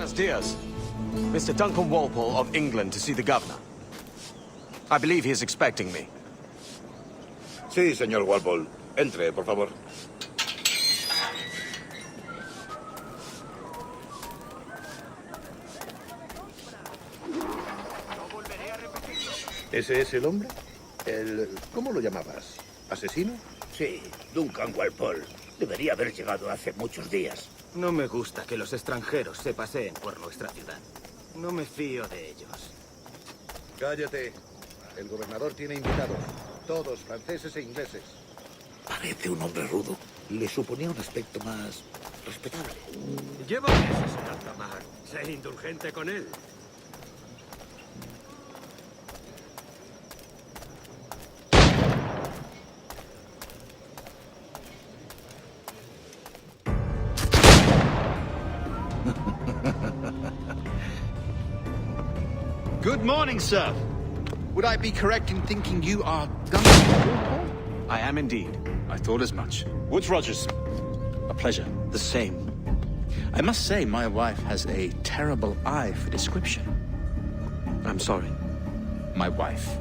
Buenos dias. Mr. Duncan Walpole of England to see the governor. I believe he is expecting me. Sí, señor Walpole. Entre, por favor. ¿Ese es el hombre? ¿Cómo lo llamabas? ¿Asesino? Sí, Duncan Walpole. Debería haber llegado hace muchos días. No me gusta que los extranjeros se paseen por nuestra ciudad. No me fío de ellos. Cállate. El gobernador tiene invitados. Todos franceses e ingleses. Parece un hombre rudo. Le suponía un aspecto más respetable. Llevo meses en alta mar. Sé indulgente con él. Good morning, sir. Would I be correct in thinking you are Duncan? I am indeed. I thought as much. Woods Rogers. A pleasure. The same. I must say, my wife has a terrible eye for description. I'm sorry. My wife.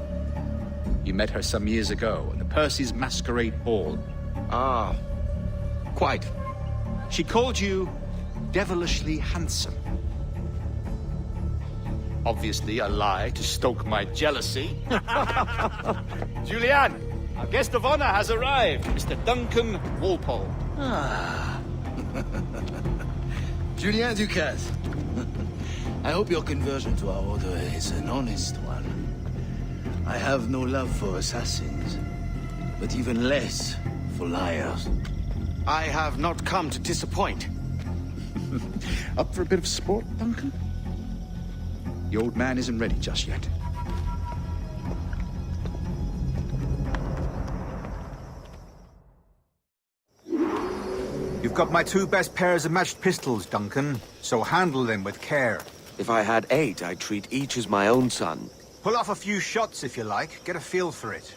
You met her some years ago at the Percy's Masquerade Ball. Ah, quite. She called you devilishly handsome. Obviously a lie to stoke my jealousy. Julianne, our guest of honor has arrived, Mr. Duncan Walpole. Ah. Julien Ducasse. I hope your conversion to our order is an honest one. I have no love for assassins, but even less for liars. I have not come to disappoint. Up for a bit of sport, Duncan? The old man isn't ready just yet. You've got my two best pairs of matched pistols, Duncan, so handle them with care. If I had 8, I'd treat each as my own son. Pull off a few shots if you like, get a feel for it.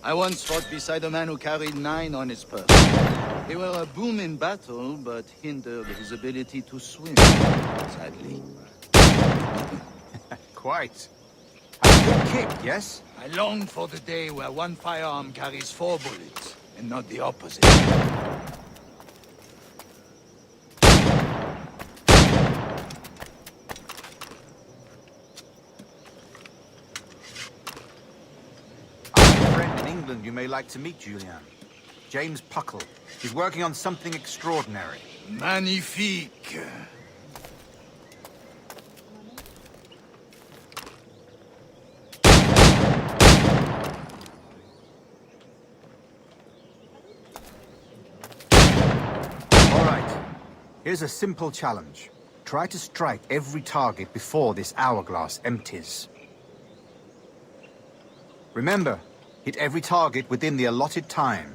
I once fought beside a man who carried 9 on his person. They were a boom in battle, but hindered his ability to swim, sadly. Quite. A good kick, yes? I long for the day where one firearm carries 4 bullets, and not the opposite. I have a friend in England you may like to meet, Julian. James Puckle. He's working on something extraordinary. Magnifique! All right. Here's a simple challenge. Try to strike every target before this hourglass empties. Remember, hit every target within the allotted time.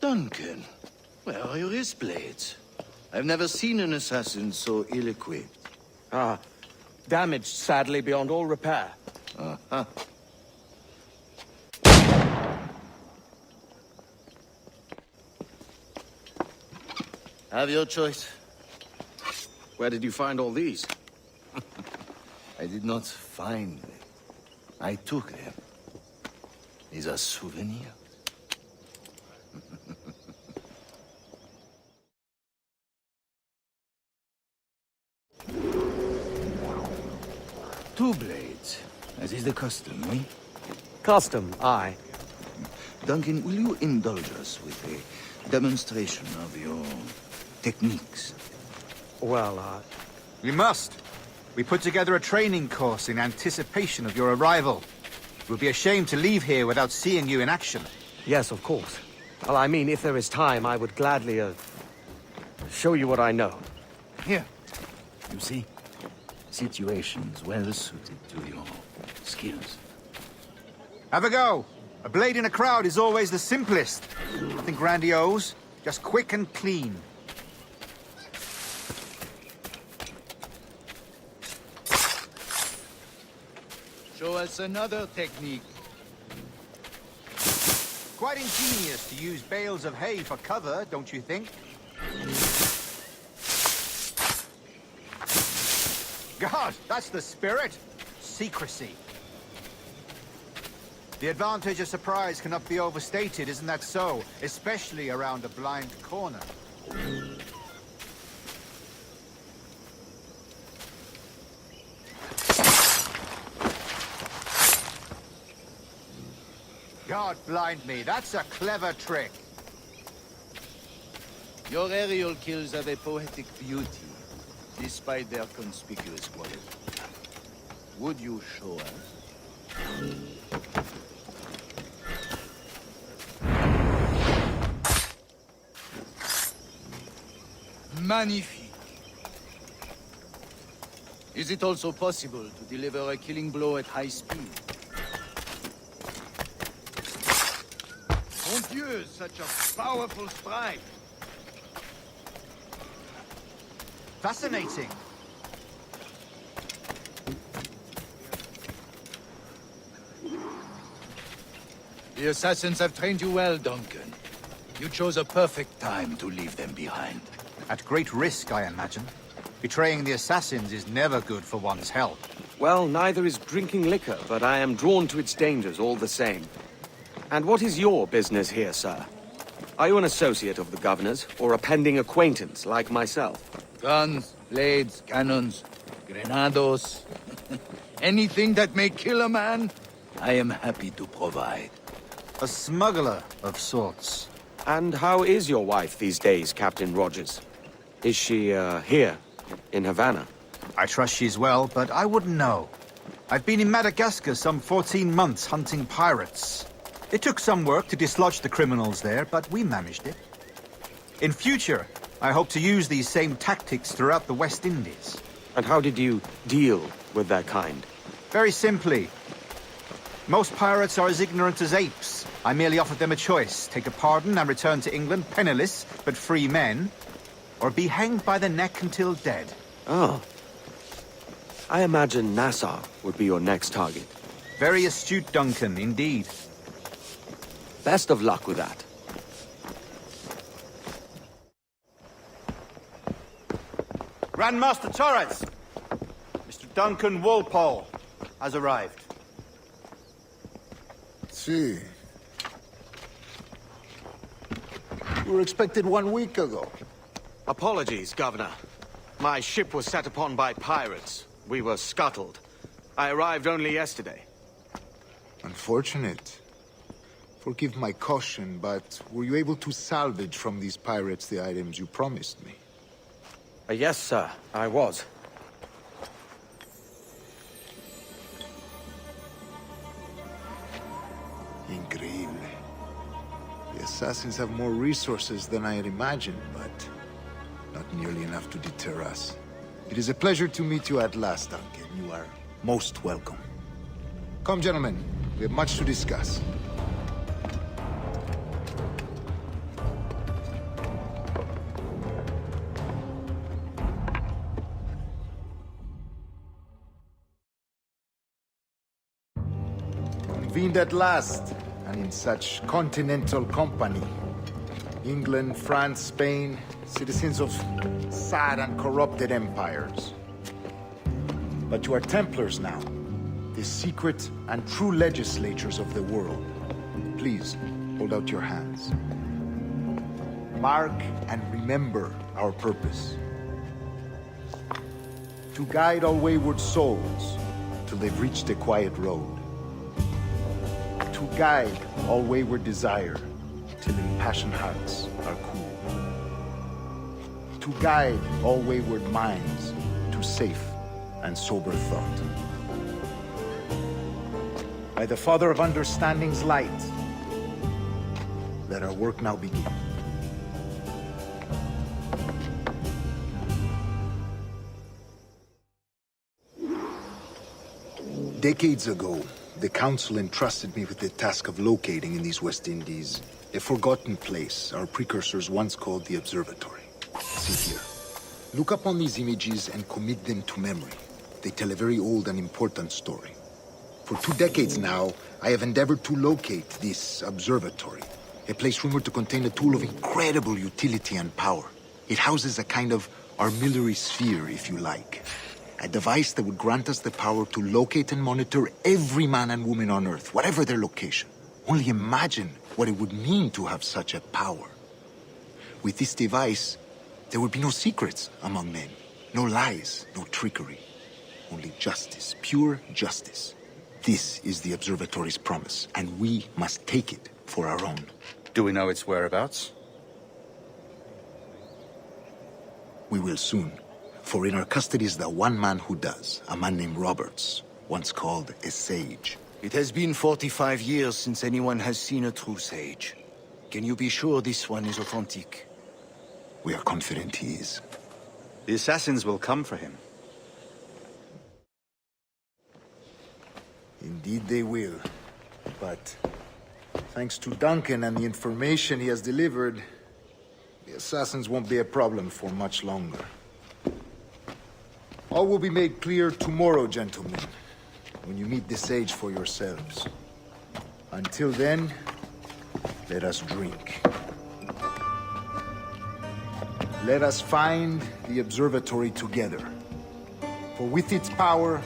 Duncan, where are your wrist blades? I've never seen an assassin so ill-equipped. Ah, damaged sadly beyond all repair. Uh-huh. Have your choice. Where did you find all these? I did not find them. I took them. These are souvenirs. Two blades, as is the custom, eh? Custom, aye. Duncan, will you indulge us with a demonstration of your techniques? Well, We must. We put together a training course in anticipation of your arrival. It would be a shame to leave here without seeing you in action. yes, of course. Well, I mean, if there is time, I would gladly, show you what I know. Here. You see? Situations well suited to your skills. Have a go. A blade in a crowd is always the simplest. Nothing grandiose, just quick and clean. Show us another technique. Quite ingenious to use bales of hay for cover, don't you think? God, that's the spirit. Secrecy. The advantage of surprise cannot be overstated, isn't that so? Especially around a blind corner. God blind me, that's a clever trick. Your aerial kills have a poetic beauty, despite their conspicuous quality. Would you show us? Magnifique. Is it also possible to deliver a killing blow at high speed? Mon Dieu, such a powerful strike! Fascinating. The assassins have trained you well, Duncan. You chose a perfect time to leave them behind. At great risk, I imagine. Betraying the assassins is never good for one's health. Well, neither is drinking liquor, but I am drawn to its dangers all the same. And what is your business here, sir? Are you an associate of the governor's, or a pending acquaintance like myself? Guns, blades, cannons, grenados. Anything that may kill a man, I am happy to provide. A smuggler of sorts. And how is your wife these days, Captain Rogers? Is she, here, in Havana? I trust she's well, but I wouldn't know. I've been in Madagascar some 14 months hunting pirates. It took some work to dislodge the criminals there, but we managed it. In future, I hope to use these same tactics throughout the West Indies. And how did you deal with their kind? Very simply. Most pirates are as ignorant as apes. I merely offered them a choice. Take a pardon and return to England penniless, but free men, or be hanged by the neck until dead. Oh. I imagine Nassau would be your next target. Very astute, Duncan, indeed. Best of luck with that. Grandmaster Torres! Mr. Duncan Walpole has arrived. See. You were expected 1 week ago. Apologies, Governor. My ship was set upon by pirates. We were scuttled. I arrived only yesterday. Unfortunate. Forgive my caution, but were you able to salvage from these pirates the items you promised me? Yes, sir, I was. Increíble. The assassins have more resources than I had imagined, but not nearly enough to deter us. It is a pleasure to meet you at last, Duncan. You are most welcome. Come, gentlemen. We have much to discuss. Convened at last, and in such continental company. England, France, Spain, citizens of sad and corrupted empires. But you are Templars now, the secret and true legislators of the world. Please, hold out your hands. Mark and remember our purpose. To guide all wayward souls till they've reached the quiet road. To guide all wayward desire till impassioned hearts are cool. To guide all wayward minds to safe and sober thought. By the Father of Understanding's light, Let our work now begin. Decades ago, the Council entrusted me with the task of locating in these West Indies a forgotten place our precursors once called the Observatory. See here. Look upon these images and commit them to memory. They tell a very old and important story. For 2 decades now, I have endeavored to locate this observatory, a place rumored to contain a tool of incredible utility and power. It houses a kind of armillary sphere, if you like. A device that would grant us the power to locate and monitor every man and woman on Earth, whatever their location. Only imagine what it would mean to have such a power. With this device, there would be no secrets among men, no lies, no trickery. Only justice, pure justice. This is the Observatory's promise, and we must take it for our own. Do we know its whereabouts? We will soon. For in our custody is the one man who does, a man named Roberts, once called a sage. It has been 45 years since anyone has seen a true sage. Can you be sure this one is authentic? We are confident he is. The assassins will come for him. Indeed they will. But thanks to Duncan and the information he has delivered, the assassins won't be a problem for much longer. All will be made clear tomorrow, gentlemen, when you meet the sage for yourselves. Until then, let us drink. Let us find the observatory together. For with its power,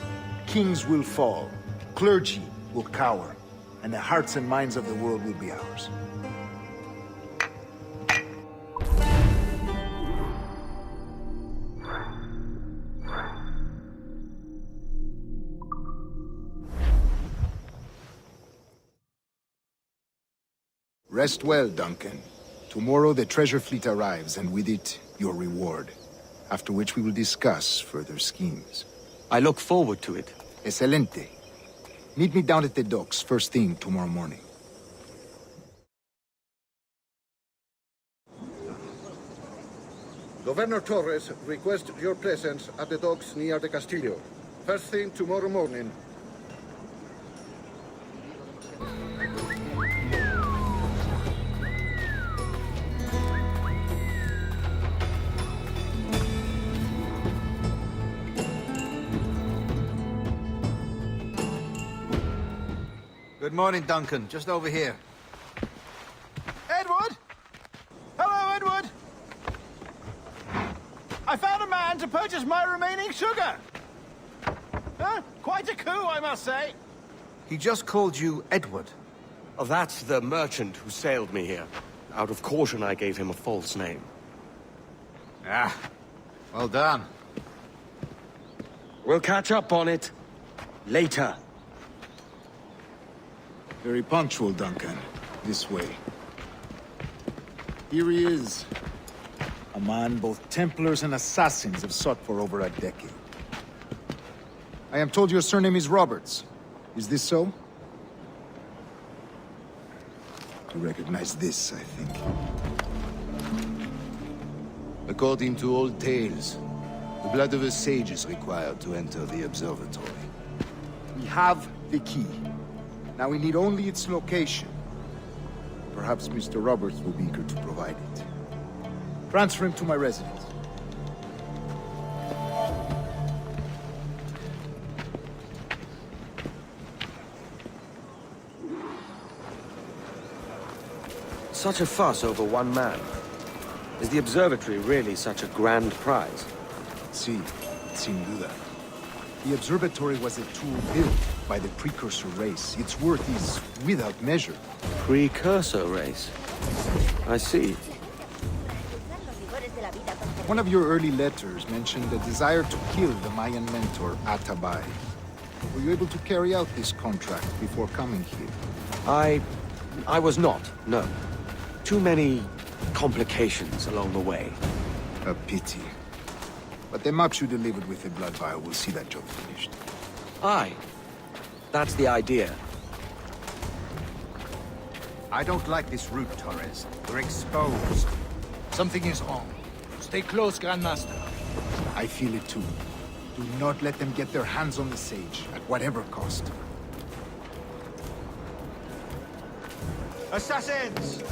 kings will fall, clergy will cower, and the hearts and minds of the world will be ours. Rest well, Duncan. Tomorrow the treasure fleet arrives, and with it, your reward. After which we will discuss further schemes. I look forward to it. Excelente. Meet me down at the docks first thing tomorrow morning. Governor Torres requests your presence at the docks near the Castillo. First thing tomorrow morning. Good morning, Duncan. Just over here. Edward? Hello, Edward! I found a man to purchase my remaining sugar! Huh? Quite a coup, I must say. He just called you Edward. Oh, that's the merchant who sailed me here. Out of caution, I gave him a false name. Ah, well done. We'll catch up on it later. Very punctual, Duncan. This way. Here he is. A man both Templars and Assassins have sought for over a decade. I am told your surname is Roberts. Is this so? You recognize this, I think. According to old tales, the blood of a sage is required to enter the observatory. We have the key. Now we need only its location. Perhaps Mr. Roberts will be eager to provide it. Transfer him to my residence. Such a fuss over one man. Is the observatory really such a grand prize? See, sin duda. The observatory was a tool built by the precursor race. Its worth is without measure. Precursor race. I see. One of your early letters mentioned a desire to kill the Mayan mentor, Atabay. Were you able to carry out this contract before coming here? I was not, no. Too many complications along the way. A pity. But the maps you delivered with the blood vial will see that job finished. Aye. That's the idea. I don't like this route, Torres. We're exposed. Something is wrong. Stay close, Grandmaster. I feel it too. Do not let them get their hands on the sage, at whatever cost. Assassins!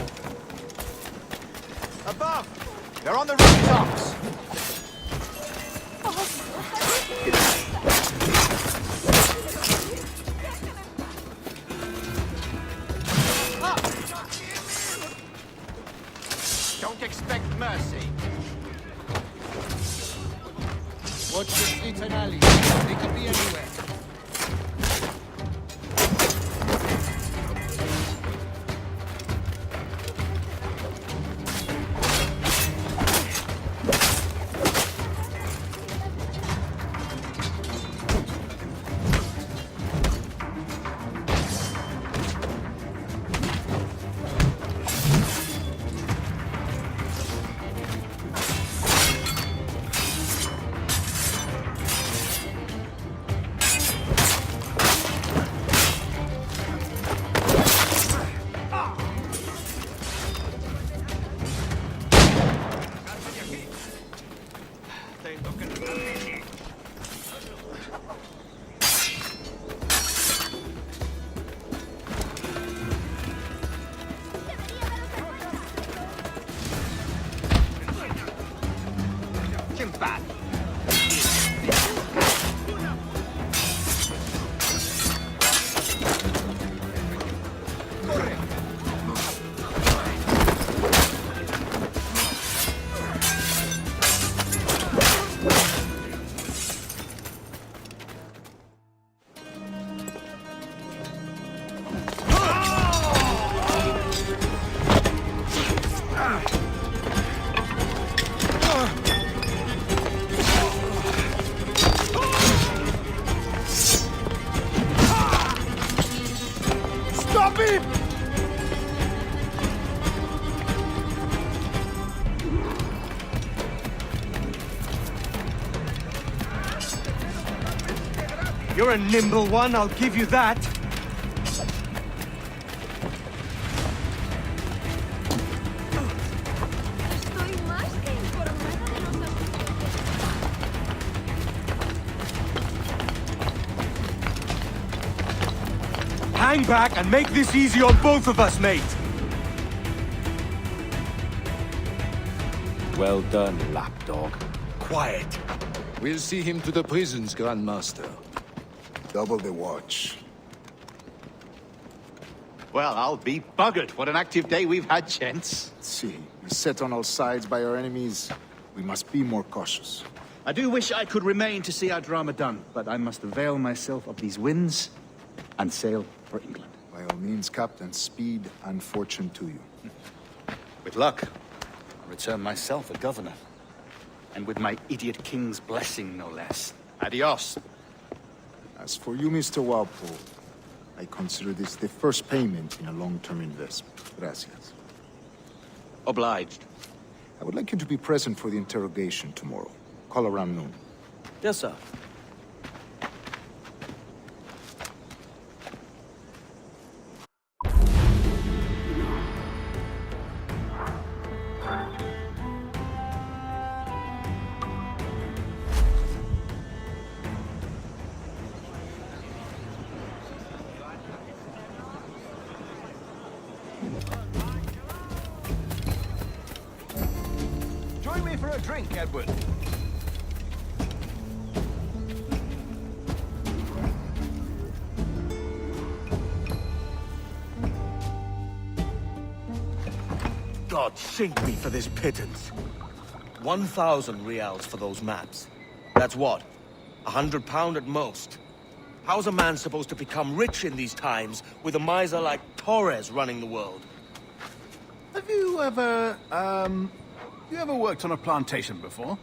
Above! They're on the rooftops! Don't expect mercy. Watch the streets and alleys. They could be anywhere. You're a nimble one, I'll give you that. Estoy más que informada de los asuntos. Hang back and make this easy on both of us, mate. Well done, lapdog. Quiet. We'll see him to the prisons, Grandmaster. Double the watch. Well, I'll be buggered. What an active day we've had, gents. See, we're set on all sides by our enemies. We must be more cautious. I do wish I could remain to see our drama done, but I must avail myself of these winds and sail for England. By all means, Captain, speed and fortune to you. With luck, I'll return myself a governor. And with my idiot king's blessing, no less. Adios. As for you, Mr. Walpole, I consider this the first payment in a long-term investment. Gracias. Obliged. I would like you to be present for the interrogation tomorrow. Call around noon. Yes, sir. Join me for a drink, Edward. God sink me for this pittance. 1,000 reals for those maps. That's what? £100 at most. How's a man supposed to become rich in these times with a miser like Torres running the world? Have you ever, worked on a plantation before?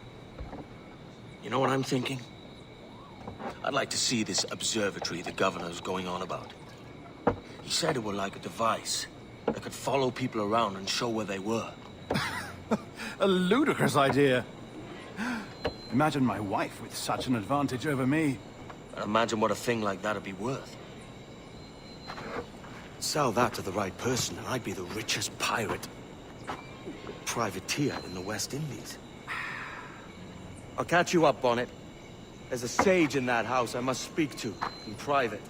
You know what I'm thinking? I'd like to see this observatory the governor's going on about. He said it were like a device that could follow people around and show where they were. A ludicrous idea. Imagine my wife with such an advantage over me. And imagine what a thing like that'd be worth. Sell that to the right person, and I'd be the richest pirate privateer in the West Indies. I'll catch you up, Bonnet. There's a sage in that house I must speak to, in private.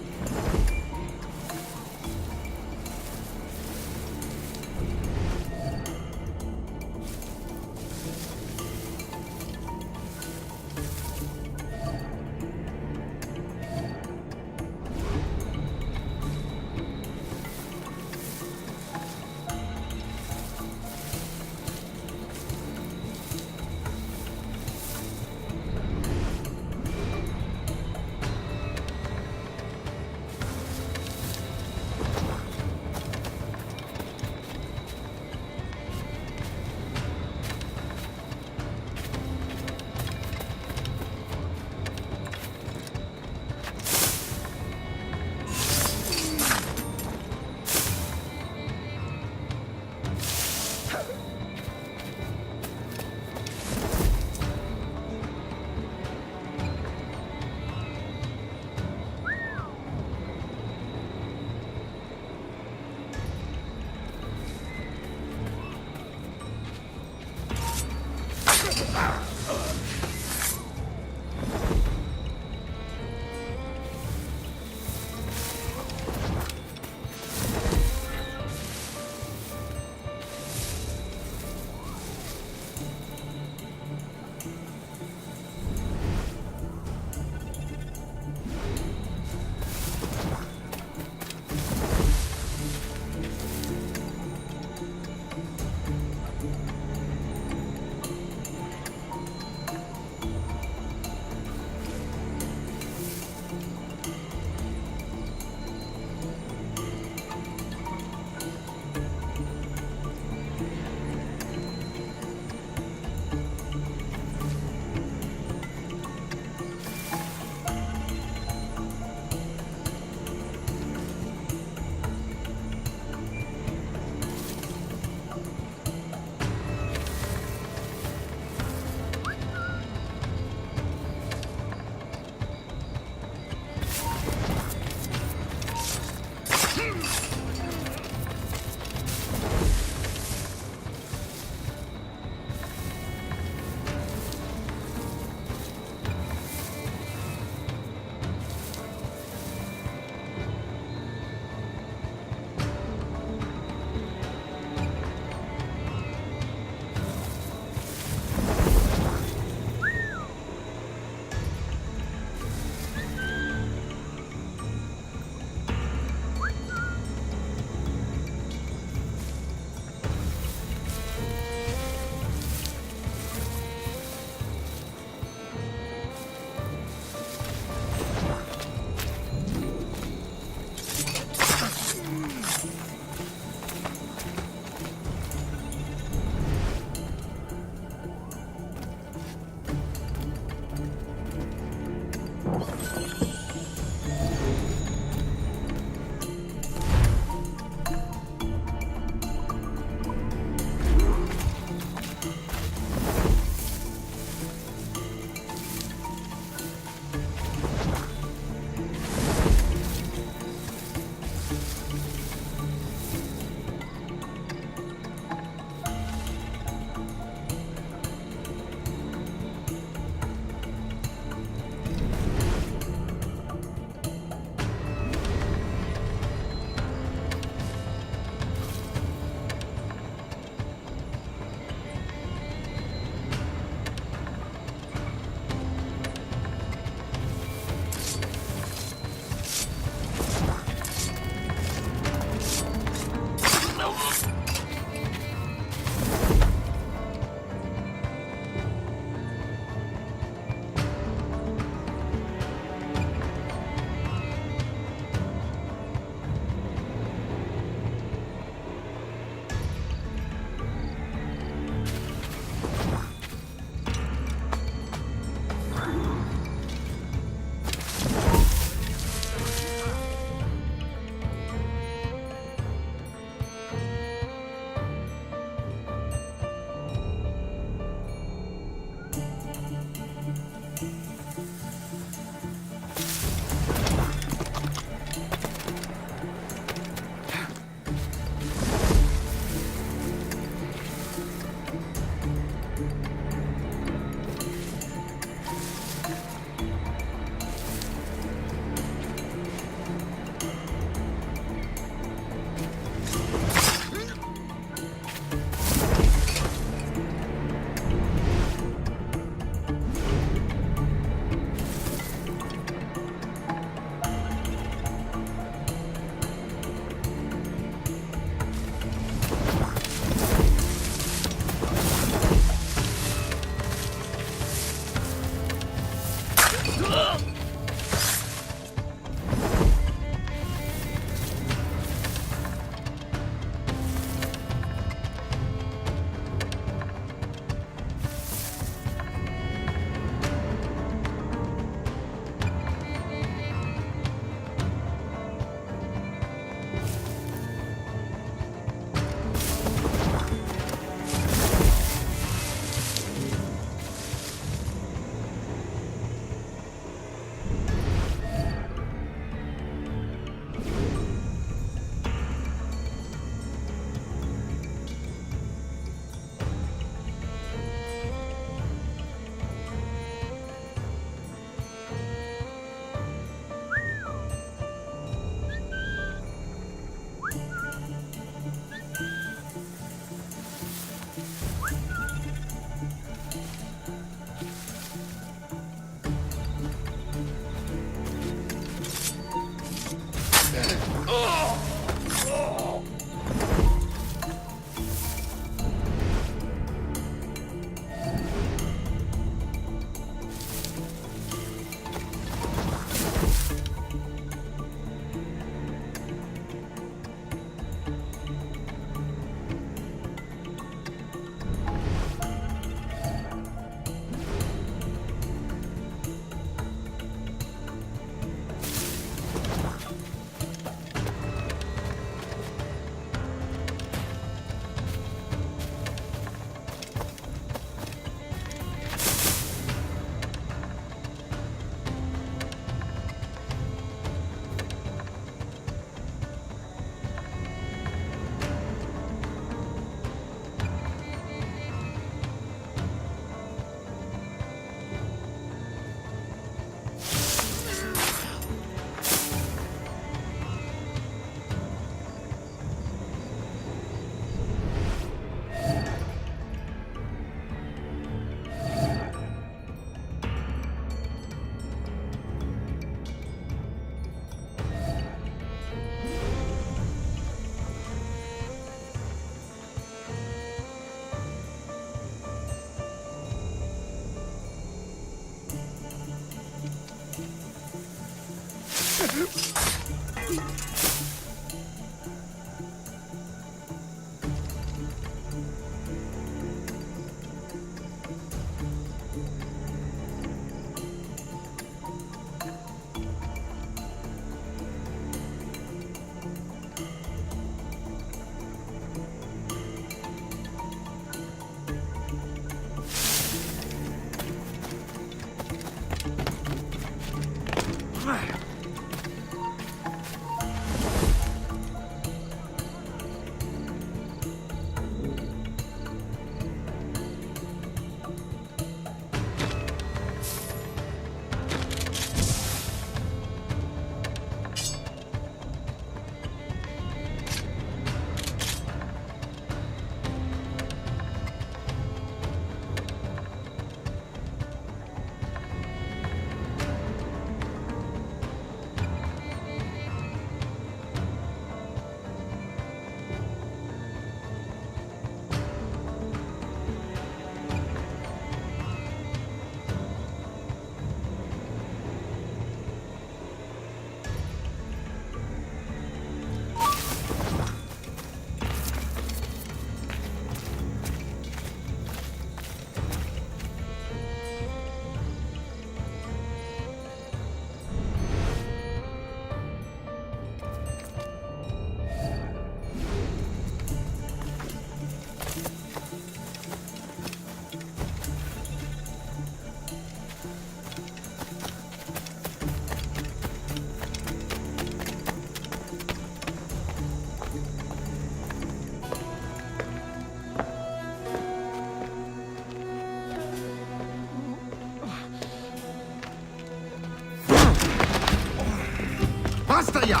Basta ya!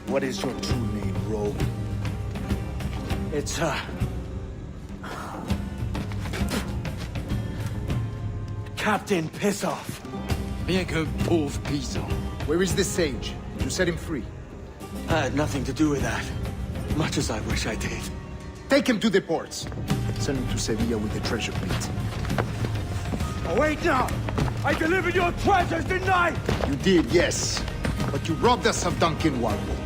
What is your true name, rogue? It's, Captain Piss Off. Rien qu'un pauvre paysan. Where is the sage? Did you set him free? I had nothing to do with that. Much as I wish I did. Take him to the ports. Send him to Sevilla with the treasure plate. Wait now! I delivered your treasures, didn't I? You did, yes. But you robbed us of Duncan Warwood.